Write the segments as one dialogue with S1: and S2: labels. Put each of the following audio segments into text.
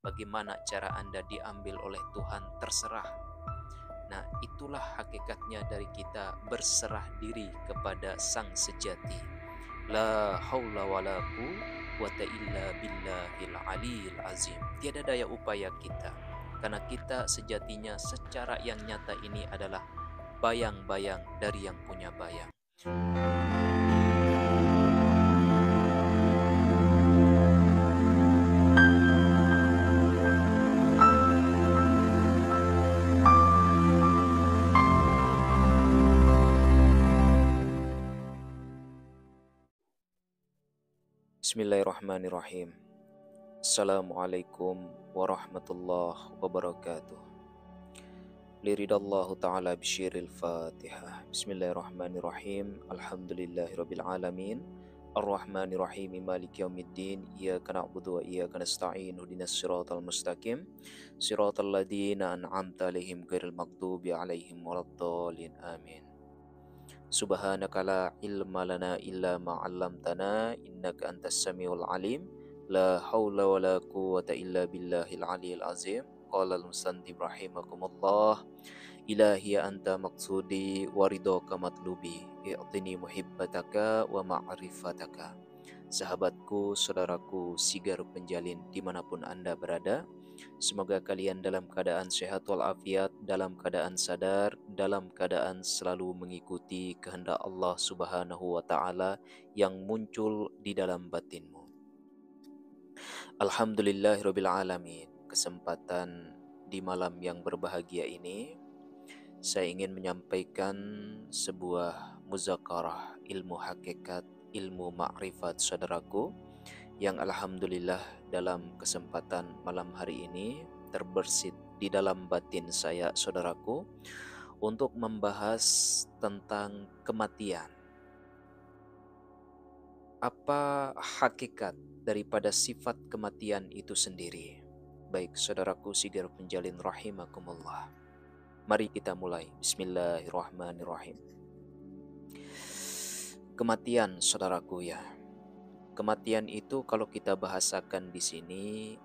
S1: bagaimana cara Anda diambil oleh Tuhan terserah. Nah, itulah hakikatnya dari kita berserah diri kepada Sang Sejati. La haula wala quwwata illa billahil aliyil azim. Tiada daya upaya kita, karena kita sejatinya secara yang nyata ini adalah bayang-bayang dari yang punya bayang. Bismillahirrahmanirrahim. Assalamualaikum warahmatullahi wabarakatuh. Liridallahu ta'ala bisyiril fatihah. Bismillahirrahmanirrahim. Alhamdulillahirabbil alamin. Ar-Rahmanirrahim. Maliki yaumiddin. Iyyaka na'budu wa iyyaka nasta'in. Ihdinas siratal mustaqim. Siratal ladzina an'amta 'alaihim ghairil maghdubi 'alaihim waladdallin. Amin. Subhanaka la ilma lana illa ma 'allamtana innaka antas samiul alim. La haula wala quwwata illa billahil aliyil azim. Qala al-musannif rahimakumullah, ilahi anta maqsudi wa ridhaka matlubi, i'tini muhibbataka wa ma'rifataka. Sahabatku, saudaraku, sigar penjalin dimanapun Anda berada, semoga kalian dalam keadaan sehat walafiat, dalam keadaan sadar, dalam keadaan selalu mengikuti kehendak Allah Subhanahu wa Ta'ala yang muncul di dalam batinmu. Alhamdulillahirabbil alamin. Kesempatan di malam yang berbahagia ini, saya ingin menyampaikan sebuah muzakarah ilmu hakikat, ilmu ma'rifat, saudaraku, yang alhamdulillah dalam kesempatan malam hari ini terbersit di dalam batin saya, saudaraku, untuk membahas tentang kematian. Apa hakikat daripada sifat kematian itu sendiri? Baik, saudaraku sigar penjalin rahimakumullah, mari kita mulai. Bismillahirrahmanirrahim. Kematian, saudaraku ya. Kematian itu kalau kita bahasakan di sini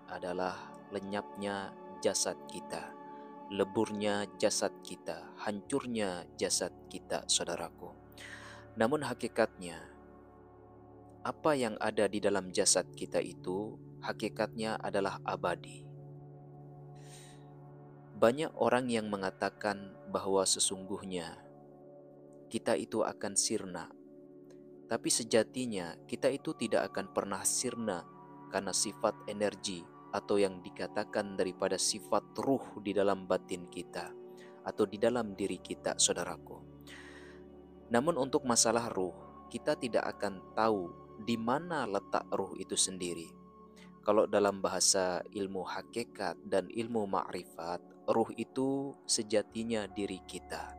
S1: adalah lenyapnya jasad kita, leburnya jasad kita, hancurnya jasad kita, saudaraku. Namun hakikatnya, apa yang ada di dalam jasad kita itu hakikatnya adalah abadi. Banyak orang yang mengatakan bahwa sesungguhnya kita itu akan sirna. Tapi sejatinya kita itu tidak akan pernah sirna, karena sifat energi atau yang dikatakan daripada sifat ruh di dalam batin kita atau di dalam diri kita, saudaraku. Namun untuk masalah ruh, kita tidak akan tahu di mana letak ruh itu sendiri. Kalau dalam bahasa ilmu hakikat dan ilmu ma'rifat, ruh itu sejatinya diri kita.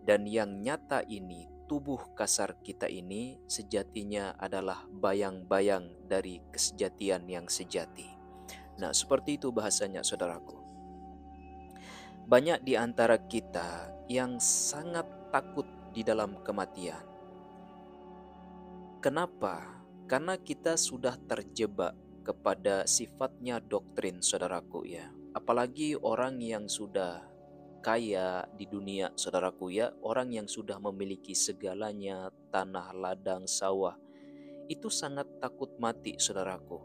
S1: Dan yang nyata ini, tubuh kasar kita ini sejatinya adalah bayang-bayang dari kesejatian yang sejati. Nah, seperti itu bahasanya, saudaraku. Banyak di antara kita yang sangat takut di dalam kematian. Kenapa? Karena kita sudah terjebak kepada sifatnya doktrin, saudaraku ya. Apalagi orang yang sudah kaya di dunia, saudaraku ya, orang yang sudah memiliki segalanya, tanah, ladang, sawah, itu sangat takut mati, saudaraku.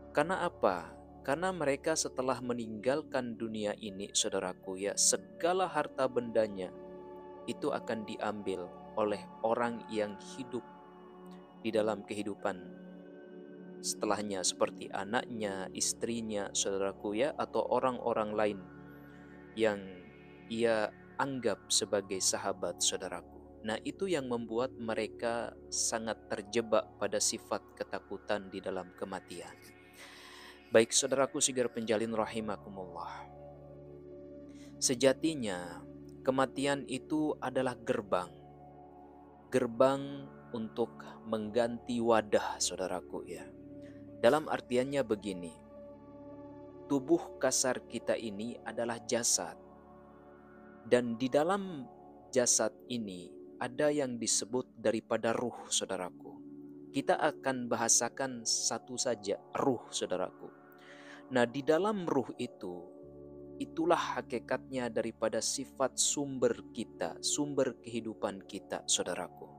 S1: Karena apa? Karena mereka setelah meninggalkan dunia ini, saudaraku ya, segala harta bendanya itu akan diambil oleh orang yang hidup di dalam kehidupan setelahnya, seperti anaknya, istrinya, saudaraku ya, atau orang-orang lain yang ia anggap sebagai sahabat, saudaraku. Nah, itu yang membuat mereka sangat terjebak pada sifat ketakutan di dalam kematian. Baik, saudaraku sigar penjalin rahimakumullah. Sejatinya kematian itu adalah gerbang untuk mengganti wadah, saudaraku ya. Dalam artiannya begini, tubuh kasar kita ini adalah jasad, dan di dalam jasad ini ada yang disebut daripada ruh, saudaraku. Kita akan bahasakan satu saja, ruh, saudaraku. Nah, di dalam ruh itu, itulah hakikatnya daripada sifat sumber kita, sumber kehidupan kita, saudaraku.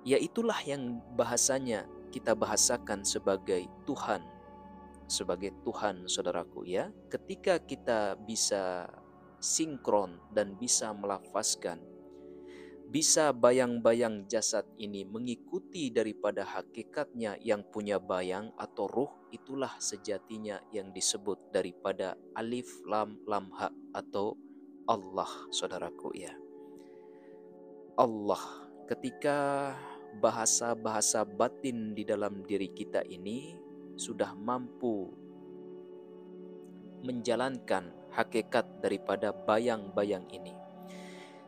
S1: Ya, itulah yang bahasanya kita bahasakan sebagai Tuhan, saudaraku ya. Ketika kita bisa sinkron dan bisa melafazkan, bisa bayang-bayang jasad ini mengikuti daripada hakikatnya yang punya bayang atau ruh, itulah sejatinya yang disebut daripada alif lam lam ha atau Allah, saudaraku ya. Allah, ketika bahasa-bahasa batin di dalam diri kita ini sudah mampu menjalankan hakikat daripada bayang-bayang ini.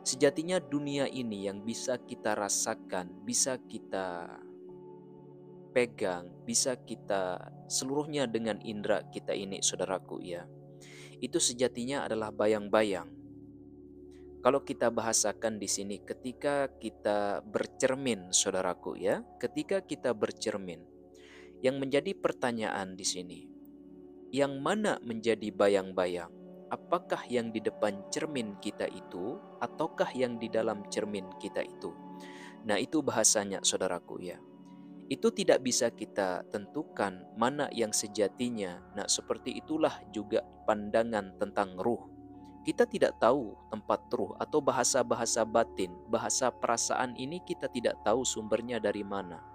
S1: Sejatinya dunia ini yang bisa kita rasakan, bisa kita pegang, bisa kita seluruhnya dengan indera kita ini, saudaraku ya. Itu sejatinya adalah bayang-bayang. Kalau kita bahasakan di sini, ketika kita bercermin, saudaraku ya, ketika kita bercermin, yang menjadi pertanyaan di sini, yang mana menjadi bayang-bayang? Apakah yang di depan cermin kita itu, ataukah yang di dalam cermin kita itu? Nah, itu bahasanya, saudaraku ya. Itu tidak bisa kita tentukan mana yang sejatinya. Nah, seperti itulah juga pandangan tentang ruh. Kita tidak tahu tempat ruh atau bahasa-bahasa batin, bahasa perasaan ini kita tidak tahu sumbernya dari mana.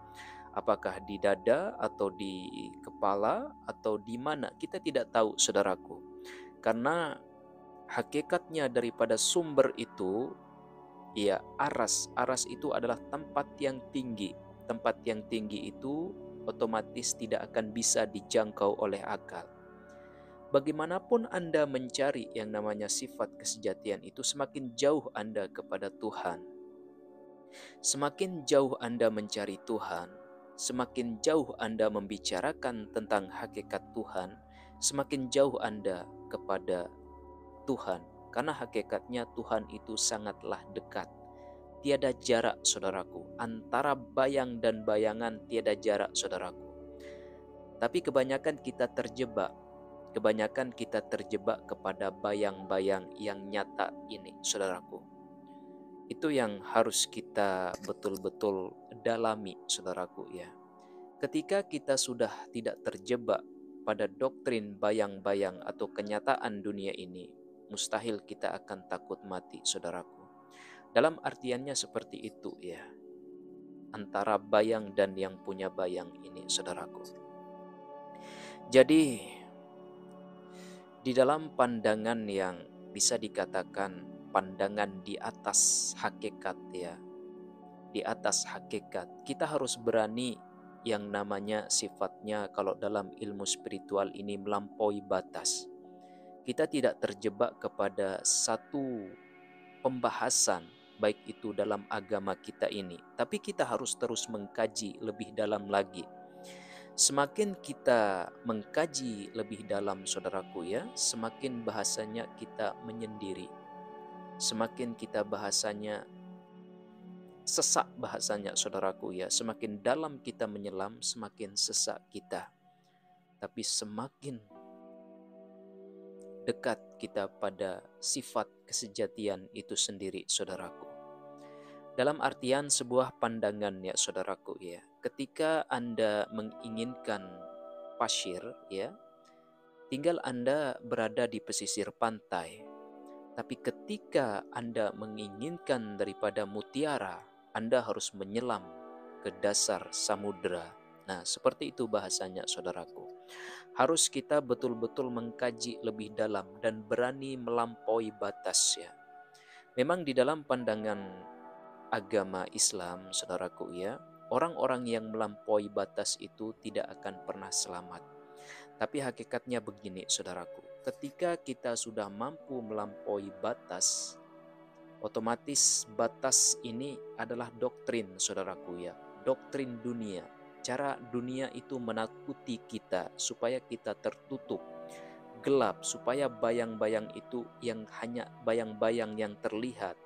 S1: Apakah di dada atau di kepala atau di mana, kita tidak tahu, saudaraku. Karena hakikatnya daripada sumber itu, ya aras. Aras itu adalah tempat yang tinggi. Tempat yang tinggi itu otomatis tidak akan bisa dijangkau oleh akal. Bagaimanapun Anda mencari yang namanya sifat kesejatian itu, semakin jauh Anda kepada Tuhan. Semakin jauh Anda mencari Tuhan, semakin jauh Anda membicarakan tentang hakikat Tuhan, semakin jauh Anda kepada Tuhan. Karena hakikatnya Tuhan itu sangatlah dekat. Tiada jarak, saudaraku. Antara bayang dan bayangan tiada jarak, saudaraku. Tapi kebanyakan kita terjebak. Kebanyakan kita terjebak kepada bayang-bayang yang nyata ini, saudaraku. Itu yang harus kita betul-betul dalami, saudaraku ya. Ketika kita sudah tidak terjebak pada doktrin bayang-bayang atau kenyataan dunia ini, mustahil kita akan takut mati, saudaraku. Dalam artiannya seperti itu ya. Antara bayang dan yang punya bayang ini, saudaraku. Jadi, di dalam pandangan yang bisa dikatakan pandangan di atas hakikat ya, di atas hakikat, kita harus berani yang namanya sifatnya kalau dalam ilmu spiritual ini melampaui batas. Kita tidak terjebak kepada satu pembahasan baik itu dalam agama kita ini, tapi kita harus terus mengkaji lebih dalam lagi. Semakin kita mengkaji lebih dalam, saudaraku ya, semakin bahasanya kita menyendiri. Semakin kita bahasanya sesak, bahasanya saudaraku ya, semakin dalam kita menyelam, semakin sesak kita. Tapi semakin dekat kita pada sifat kesejatian itu sendiri, saudaraku. Dalam artian sebuah pandangan ya, saudaraku ya. Ketika Anda menginginkan pasir ya, tinggal Anda berada di pesisir pantai. Tapi ketika Anda menginginkan daripada mutiara, Anda harus menyelam ke dasar samudera. Nah, seperti itu bahasanya, saudaraku. Harus kita betul-betul mengkaji lebih dalam dan berani melampaui batas ya. Memang di dalam pandangan agama Islam, saudaraku ya, orang-orang yang melampaui batas itu tidak akan pernah selamat. Tapi hakikatnya begini, saudaraku, ketika kita sudah mampu melampaui batas, otomatis batas ini adalah doktrin, saudaraku ya, doktrin dunia. Cara dunia itu menakuti kita supaya kita tertutup, gelap, supaya bayang-bayang itu yang hanya bayang-bayang yang terlihat.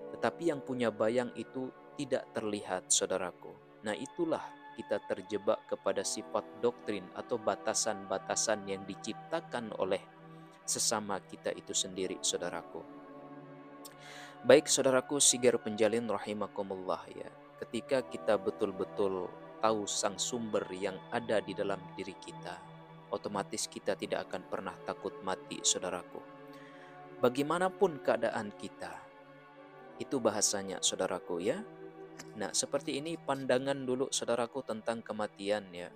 S1: Tetapi yang punya bayang itu tidak terlihat, saudaraku. Nah, itulah kita terjebak kepada sifat doktrin atau batasan-batasan yang diciptakan oleh sesama kita itu sendiri, saudaraku. Baik saudaraku sigar penjalin rahimakumullah ya. Ketika kita betul-betul tahu sang sumber yang ada di dalam diri kita, otomatis kita tidak akan pernah takut mati, saudaraku. Bagaimanapun keadaan kita, itu bahasanya, saudaraku ya. Nah, seperti ini pandangan dulu saudaraku tentang kematian ya.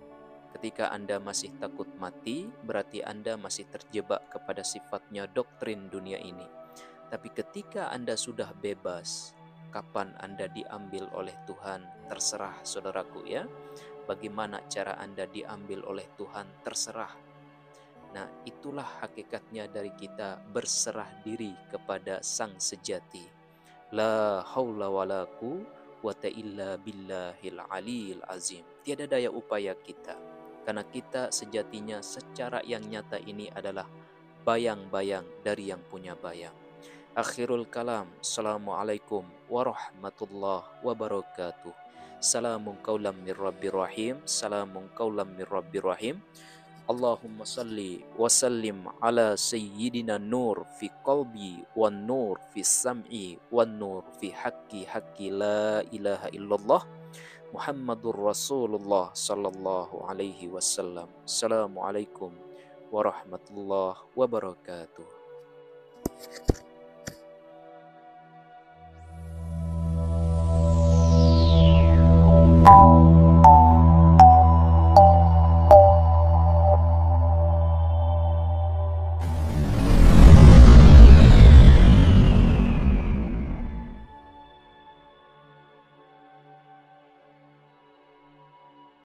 S1: Ketika Anda masih takut mati, berarti Anda masih terjebak kepada sifatnya doktrin dunia ini. Tapi ketika Anda sudah bebas, kapan Anda diambil oleh Tuhan, terserah saudaraku ya. Bagaimana cara Anda diambil oleh Tuhan, terserah. Nah, itulah hakikatnya dari kita berserah diri kepada Sang Sejati. La haula wala quwwata illa billahil aliyil azim. Tiada daya upaya kita, karena kita sejatinya secara yang nyata ini adalah bayang-bayang dari yang punya bayang. Akhirul kalam, assalamualaikum warahmatullahi wabarakatuh. Salamun qaulam mir rabbir rahim. Salamun qaulam mir rabbir rahim. Allahumma salli wa sallim ala sayyidina nur fi qalbi wan nur fi sam'i wan nur fi haqqi la ilaha illallah Muhammadur Rasulullah sallallahu alaihi wasallam. Assalamualaikum warahmatullahi wabarakatuh.